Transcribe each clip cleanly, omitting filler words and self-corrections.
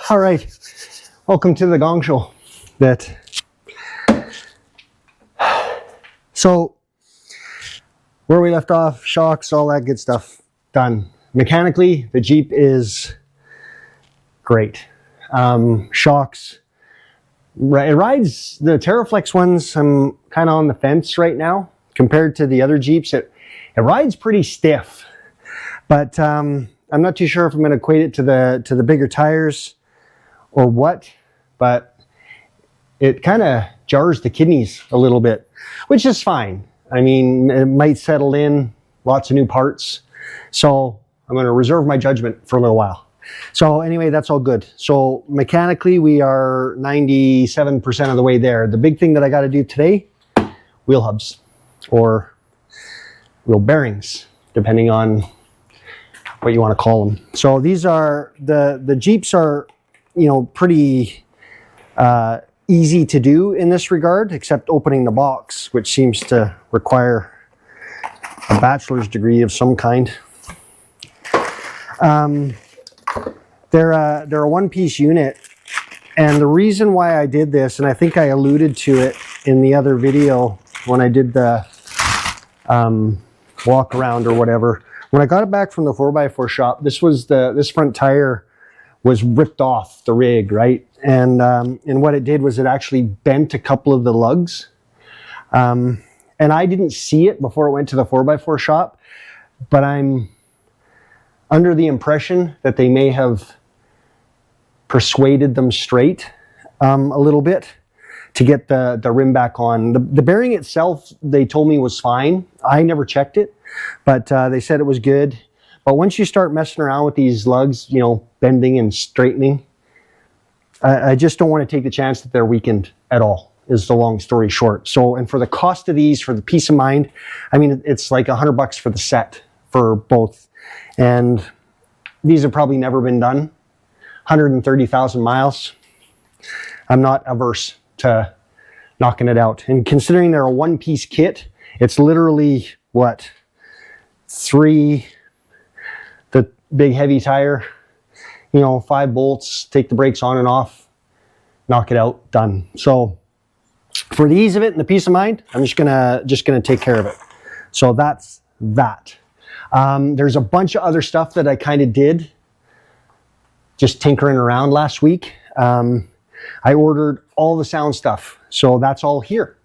All right, welcome to the Gong Show. So, where we left off, shocks, all that good stuff, done. Mechanically, the Jeep is great. Shocks, it rides, the TerraFlex ones, I'm kind of on the fence right now. Compared to the other Jeeps, it rides pretty stiff. But I'm not too sure if I'm going to equate it to the bigger tires or what, but it kind of jars the kidneys a little bit, which is fine. I mean, it might settle in, lots of new parts. So I'm going to reserve my judgment for a little while. So anyway, that's all good. So mechanically, we are 97% of the way there. The big thing that I got to do today, wheel hubs or wheel bearings, depending on what you want to call them. So these are, the Jeeps are, you know, pretty easy to do in this regard, except opening the box, which seems to require a bachelor's degree of some kind. They're a one-piece unit, and the reason why I did this, and I think I alluded to it in the other video when I did the walk around or whatever. When I got it back from the 4x4 shop, this front tire was ripped off the rig, right? And what it did was it actually bent a couple of the lugs. And I didn't see it before it went to the 4x4 shop, but I'm under the impression that they may have persuaded them straight a little bit to get the rim back on. The bearing itself, they told me was fine. I never checked it, but they said it was good. But once you start messing around with these lugs, you know, bending and straightening, I just don't want to take the chance that they're weakened at all, is the long story short. So, and for the cost of these, for the peace of mind, I mean, it's like $100 for the set for both. And these have probably never been done. 130,000 miles. I'm not averse to knocking it out. And considering they're a one-piece kit, it's literally, what, 3, the big heavy tire, you know, 5 bolts, take the brakes on and off, knock it out, done. So for the ease of it and the peace of mind, I'm just gonna take care of it. So that's that. There's a bunch of other stuff that I kind of did, just tinkering around last week. I ordered all the sound stuff, so that's all here.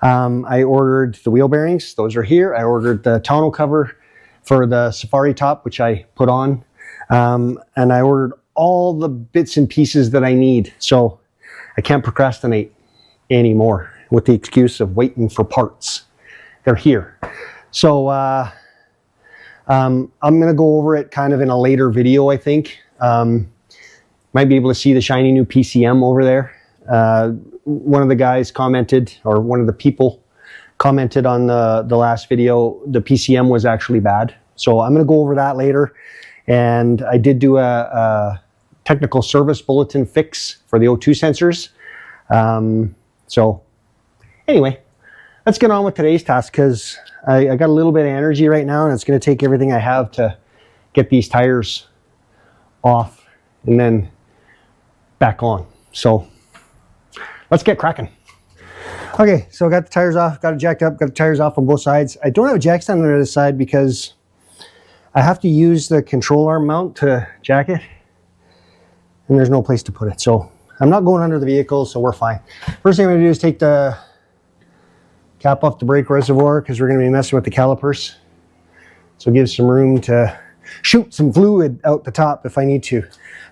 I ordered the wheel bearings, those are here. I ordered the tonneau cover for the Safari top, which I put on. And I ordered all the bits and pieces that I need. So I can't procrastinate anymore with the excuse of waiting for parts. They're here. So I'm going to go over it kind of in a later video, I think. Might be able to see the shiny new PCM over there. One of the guys commented, or one of the people commented on the last video, the PCM was actually bad. So I'm going to go over that later. And I did do a technical service bulletin fix for the O2 sensors. So anyway, let's get on with today's task, because I got a little bit of energy right now, and it's going to take everything I have to get these tires off and then back on. So let's get cracking. Okay, so I got the tires off, got it jacked up, got the tires off on both sides. I don't have a jack stand on the other side because I have to use the control arm mount to jack it, and there's no place to put it. So I'm not going under the vehicle, so we're fine. First thing I'm gonna do is take the cap off the brake reservoir, because we're gonna be messing with the calipers. So give some room to shoot some fluid out the top if I need to.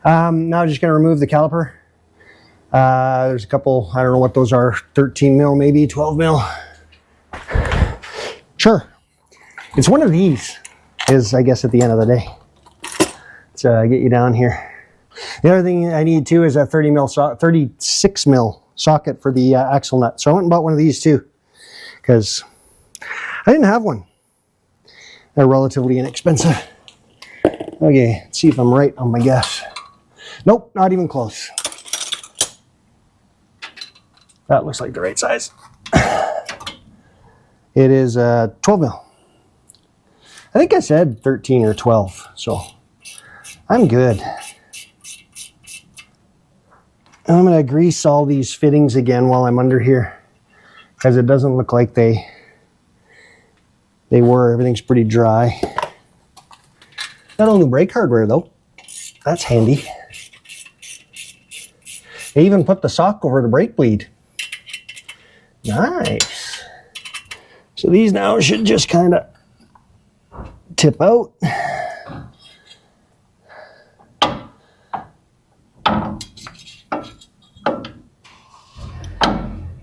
Now I'm just gonna remove the caliper. There's a couple, I don't know what those are, 13 mil maybe, 12 mil. Sure, it's one of these. Is, I guess, at the end of the day. Let's get you down here. The other thing I need too is a 36 mil socket for the axle nut. So I went and bought one of these too, because I didn't have one. They're relatively inexpensive. Okay, let's see if I'm right on my guess. Nope, not even close. That looks like the right size. It is 12 mil. I think I said 13 or 12, so I'm good. And I'm going to grease all these fittings again while I'm under here, because it doesn't look like they were. Everything's pretty dry. Got all new brake hardware though. That's handy. They even put the sock over the brake bleed. Nice. So these now should just kind of tip out.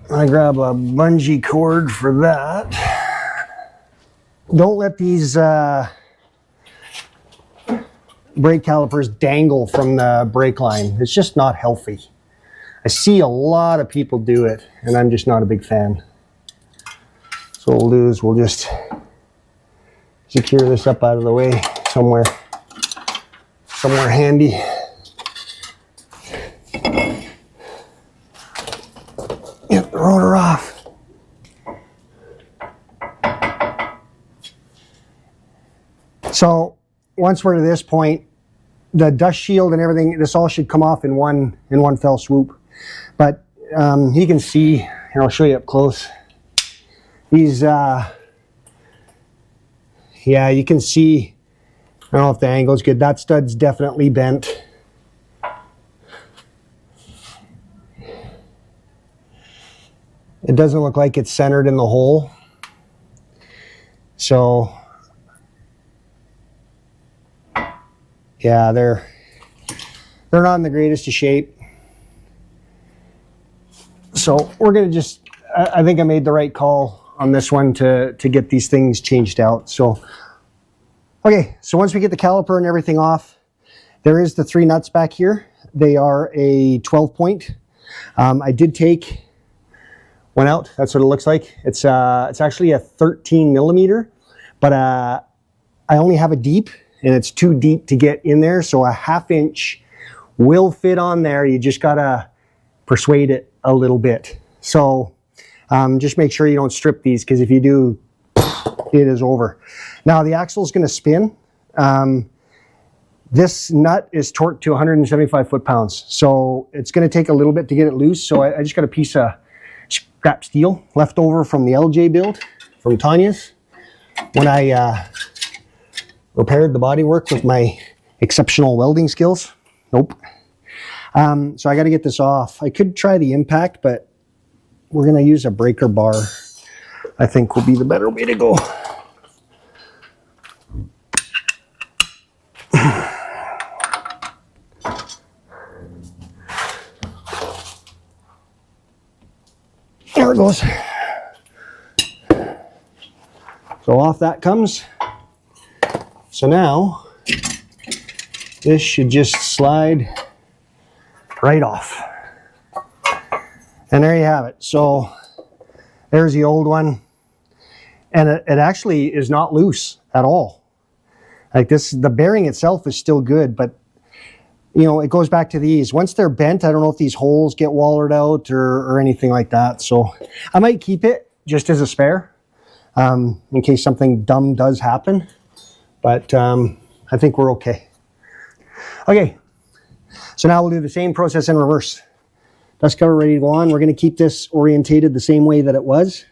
I grab a bungee cord for that. Don't let these brake calipers dangle from the brake line. It's just not healthy. I see a lot of people do it, and I'm just not a big fan. So what we'll do is we'll just secure this up out of the way somewhere handy. Get the rotor off. So once we're to this point, the dust shield and everything, this all should come off in one fell swoop. But you can see, here I'll show you up close. These, yeah, you can see, I don't know if the angle's good. That stud's definitely bent. It doesn't look like it's centered in the hole. So, yeah, they're not in the greatest of shape. So we're gonna just, I think I made the right call on this one to get these things changed out. So, okay, so once we get the caliper and everything off, there is the 3 nuts back here. They are a 12 point. I did take one out. That's what it looks like. It's actually a 13 millimeter, but I only have a deep, and it's too deep to get in there. So a 1/2 inch will fit on there. You just gotta persuade it a little bit. So just make sure you don't strip these, because if you do, it is over. Now the axle is going to spin. This nut is torqued to 175 foot-pounds, so it's going to take a little bit to get it loose. So I just got a piece of scrap steel left over from the LJ build from Tanya's when I repaired the bodywork with my exceptional welding skills. Nope. So I got to get this off. I could try the impact, but we're going to use a breaker bar. I think will be the better way to go. There it goes. So off that comes. So now this should just slide right off. And there you have it. So there's the old one. And it actually is not loose at all. Like this, the bearing itself is still good, but you know, it goes back to these. Once they're bent, I don't know if these holes get wallered out or anything like that. So I might keep it just as a spare in case something dumb does happen. But I think we're okay. Okay, so now we'll do the same process in reverse. Dust cover ready to go on. We're going to keep this orientated the same way that it was.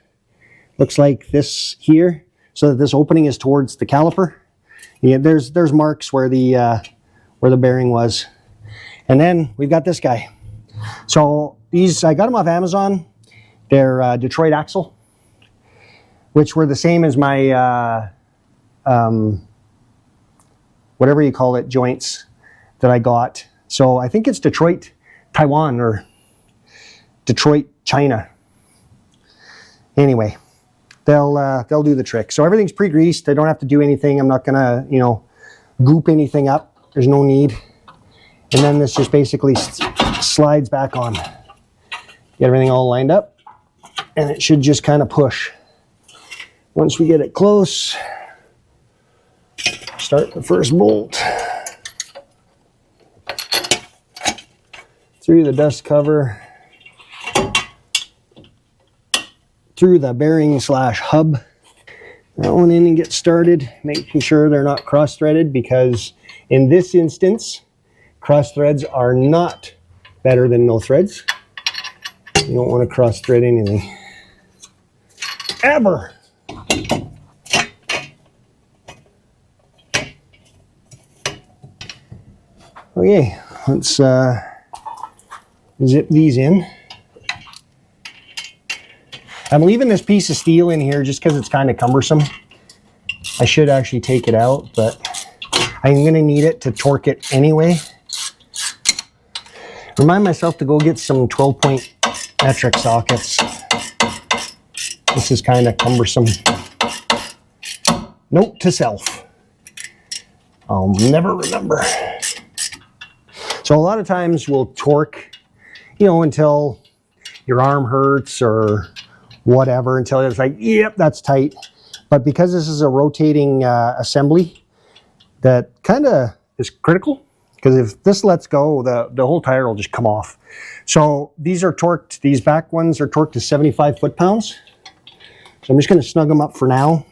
Looks like this here, so that this opening is towards the caliper. Yeah, there's marks where the bearing was. And then we've got this guy. So these, I got them off Amazon. They're Detroit axle, which were the same as my whatever you call it, joints that I got. So I think it's Detroit, Taiwan, or Detroit, China. Anyway, they'll do the trick. So everything's pre-greased. I don't have to do anything. I'm not gonna, you know, goop anything up. There's no need. And then this just basically slides back on. Get everything all lined up, and it should just kind of push. Once we get it close, start the first bolt through the dust cover, through the bearing slash hub. That one in and get started, making sure they're not cross-threaded, because in this instance, cross threads are not better than no threads. You don't want to cross thread anything. Ever. Okay, let's zip these in. I'm leaving this piece of steel in here just because it's kind of cumbersome. I should actually take it out, but I'm going to need it to torque it anyway. Remind myself to go get some 12-point metric sockets. This is kind of cumbersome. Note to self. I'll never remember. So a lot of times we'll torque, you know, until your arm hurts or whatever, until it's like, yep, that's tight. But because this is a rotating assembly, that kind of is critical. Because if this lets go, the whole tire will just come off. So these are torqued, these back ones are torqued to 75 foot-pounds. So I'm just going to snug them up for now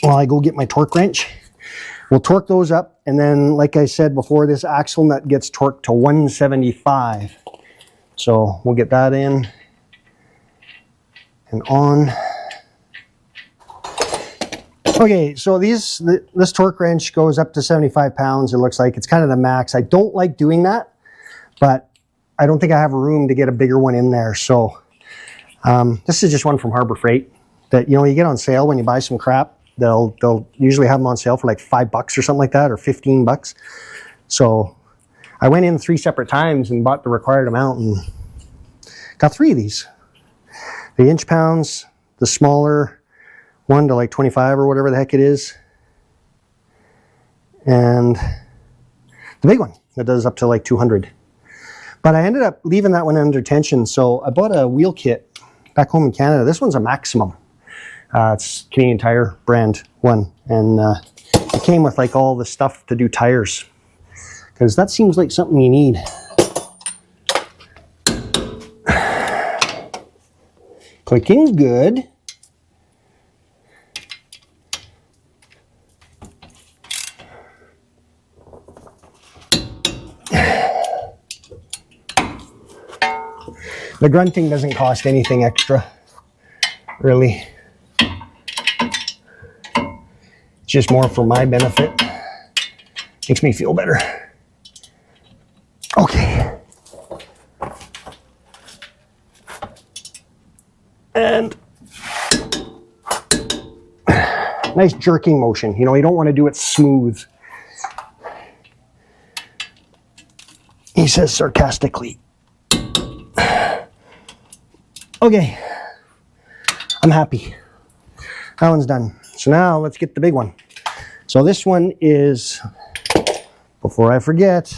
while I go get my torque wrench. We'll torque those up, and then, like I said before, this axle nut gets torqued to 175. So we'll get that in and on. Okay, so this torque wrench goes up to 75 pounds, it looks like. It's kind of the max. I don't like doing that, but I don't think I have room to get a bigger one in there. So this is just one from Harbor Freight that, you know, you get on sale when you buy some crap. They'll usually have them on sale for like $5 or something like that, or 15 bucks. So I went in 3 separate times and bought the required amount and got 3 of these. The inch pounds, the smaller one to like 25 or whatever the heck it is, and the big one that does up to like 200. But I ended up leaving that one under tension, so I bought a wheel kit back home in Canada. This one's a Maximum. It's Canadian Tire brand one, and it came with like all the stuff to do tires, because that seems like something you need. Clicking's good. The grunting doesn't cost anything extra, really. It's just more for my benefit. Makes me feel better. Okay. And nice jerking motion. You know, you don't want to do it smooth. He says sarcastically. Okay, I'm happy. That one's done. So now let's get the big one. So this one is, before I forget,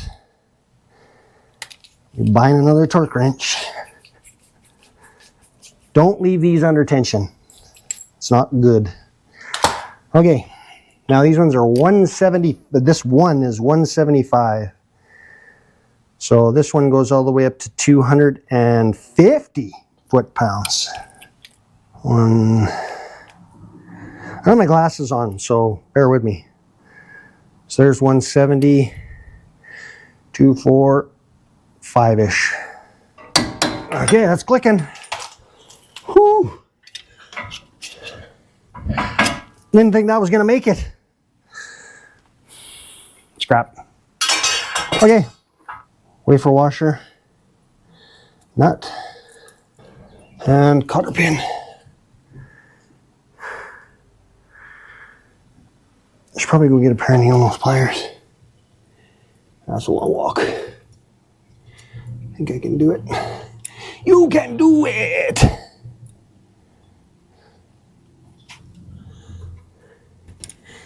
you're buying another torque wrench. Don't leave these under tension. It's not good. Okay, now these ones are 170, but this one is 175. So this one goes all the way up to 250 foot-pounds. I have my glasses on, so bear with me. So there's 170, 2, 4, 5-ish. Okay, that's clicking. Whew. Didn't think that was gonna make it. Scrap. Okay, wafer washer, nut, and cotter pin. I should probably go get a pair of needle nose pliers. That's a long walk. I think I can do it. You can do it!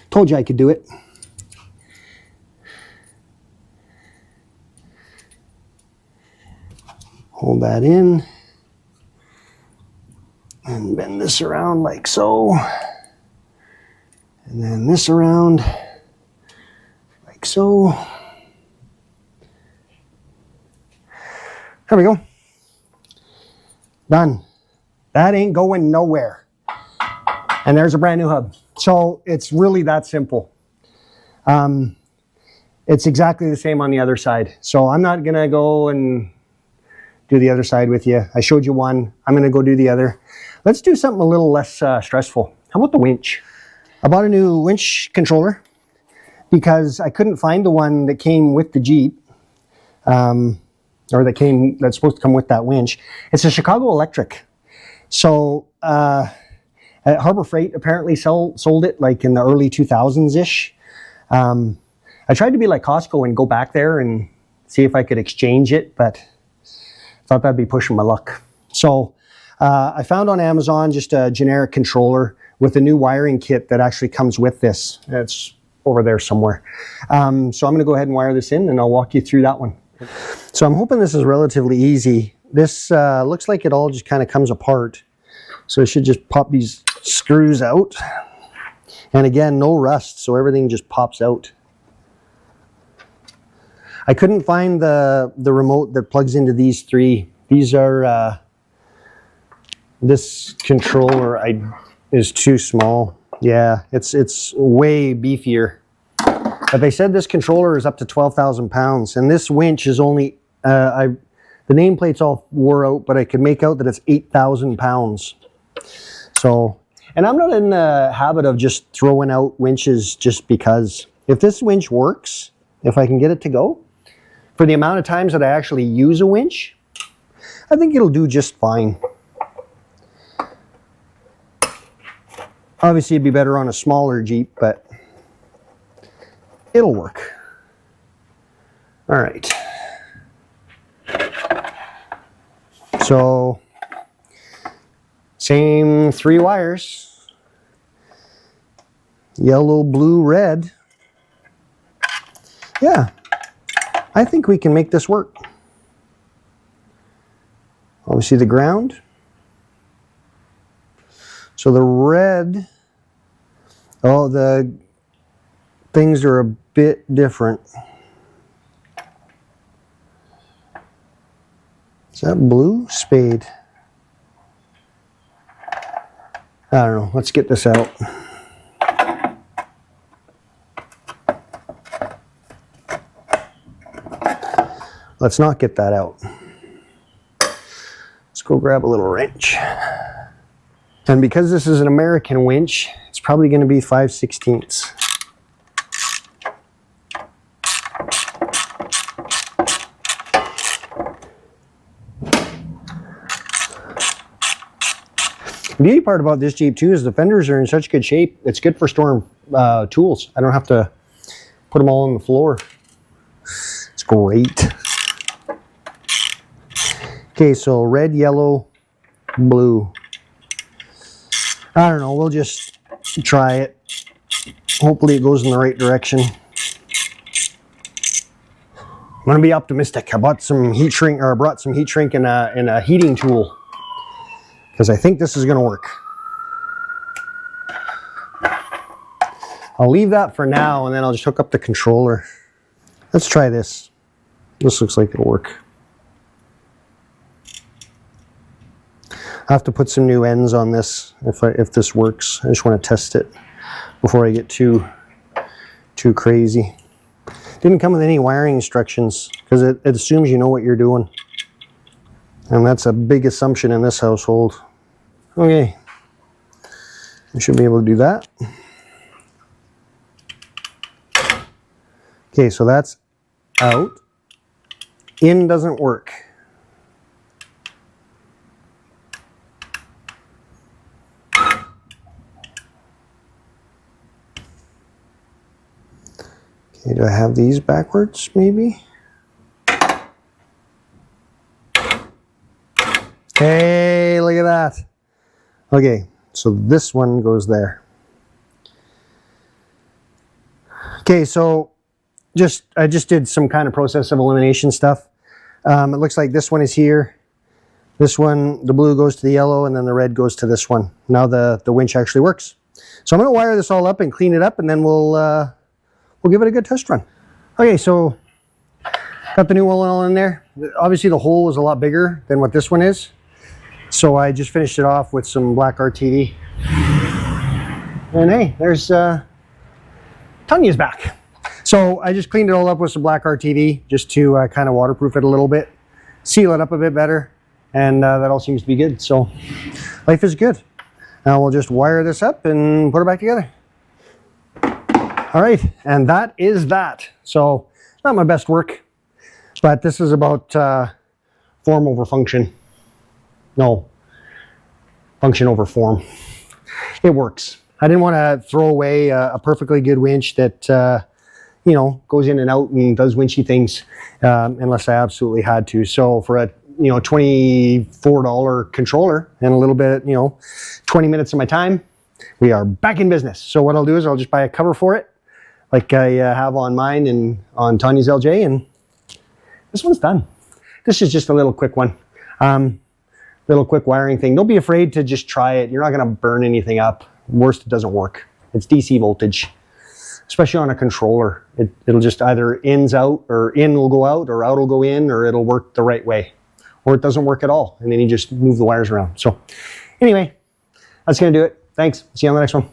Told you I could do it. Hold that in. And bend this around like so. And then this around like so. There we go. Done. That ain't going nowhere. And there's a brand new hub. So it's really that simple. It's exactly the same on the other side. So I'm not gonna go and do the other side with you. I showed you one, I'm gonna go do the other. Let's do something a little less stressful. How about the winch? I bought a new winch controller because I couldn't find the one that came with the Jeep, or that's supposed to come with that winch. It's a Chicago Electric. So at Harbor Freight apparently sold it like in the early 2000s-ish. I tried to be like Costco and go back there and see if I could exchange it, but I thought that'd be pushing my luck. So I found on Amazon just a generic controller with a new wiring kit that actually comes with this. It's over there somewhere. So I'm gonna go ahead and wire this in and I'll walk you through that one. So I'm hoping this is relatively easy. This looks like it all just kind of comes apart. So I should just pop these screws out. And again, no rust, so everything just pops out. I couldn't find the remote that plugs into these three. These are, this controller is too small. Yeah, it's way beefier. But they said this controller is up to 12,000 pounds, and this winch is only, the nameplate's all wore out, but I could make out that it's 8,000 pounds. So, and I'm not in the habit of just throwing out winches just because. If this winch works, if I can get it to go, for the amount of times that I actually use a winch, I think it'll do just fine. Obviously it'd be better on a smaller Jeep, but it'll work. All right. So, same 3 wires. Yellow, blue, red. Yeah. I think we can make this work. Obviously the ground. So the red, oh, the things are a bit different. Is that blue? Spade. I don't know. Let's get this out. Let's not get that out. Let's go grab a little wrench. And because this is an American winch, it's probably going to be 5/16. The beauty part about this Jeep too is the fenders are in such good shape. It's good for storing tools. I don't have to put them all on the floor. It's great. Okay, so red, yellow, blue. I don't know, we'll just try it. Hopefully it goes in the right direction. I'm gonna be optimistic. I bought some heat shrink, or I brought some heat shrink and a heating tool, because I think this is gonna work. I'll leave that for now and then I'll just hook up the controller. Let's try this. This looks like it'll work. I have to put some new ends on this if this works. I just want to test it before I get too crazy. Didn't come with any wiring instructions because it assumes you know what you're doing. And that's a big assumption in this household. Okay. We should be able to do that. Okay, so that's out. In doesn't work. Okay, do I have these backwards, maybe? Hey, look at that. Okay, so this one goes there. Okay, so I just did some kind of process of elimination stuff. It looks like this one is here. This one, the blue goes to the yellow, and then the red goes to this one. Now the winch actually works. So I'm going to wire this all up and clean it up, and then we'll give it a good test run. Okay, so got the new one all in there. Obviously the hole is a lot bigger than what this one is. So I just finished it off with some black RTD. And hey, there's Tanya's back. So So I just cleaned it all up with some black RTV just to kind of waterproof it a little bit, seal it up a bit better, and that all seems to be good. So life is good. Now we'll just wire this up and put it back together. All right, and that is that. So not my best work, but this is about form over function. No, function over form. It works. I didn't want to throw away a perfectly good winch that you know, goes in and out and does winchy things unless I absolutely had to. So for a $24 controller and a little bit, 20 minutes of my time, we are back in business. So what I'll do is I'll just buy a cover for it, like I have on mine and on Tanya's LJ, and this one's done. This is just a little quick one. Little quick wiring thing. Don't be afraid to just try it. You're not going to burn anything up. Worst, it doesn't work. It's DC voltage, especially on a controller. It'll just either ins out, or in will go out, or out will go in, or it'll work the right way. Or it doesn't work at all, and then you just move the wires around. So anyway, that's going to do it. Thanks. See you on the next one.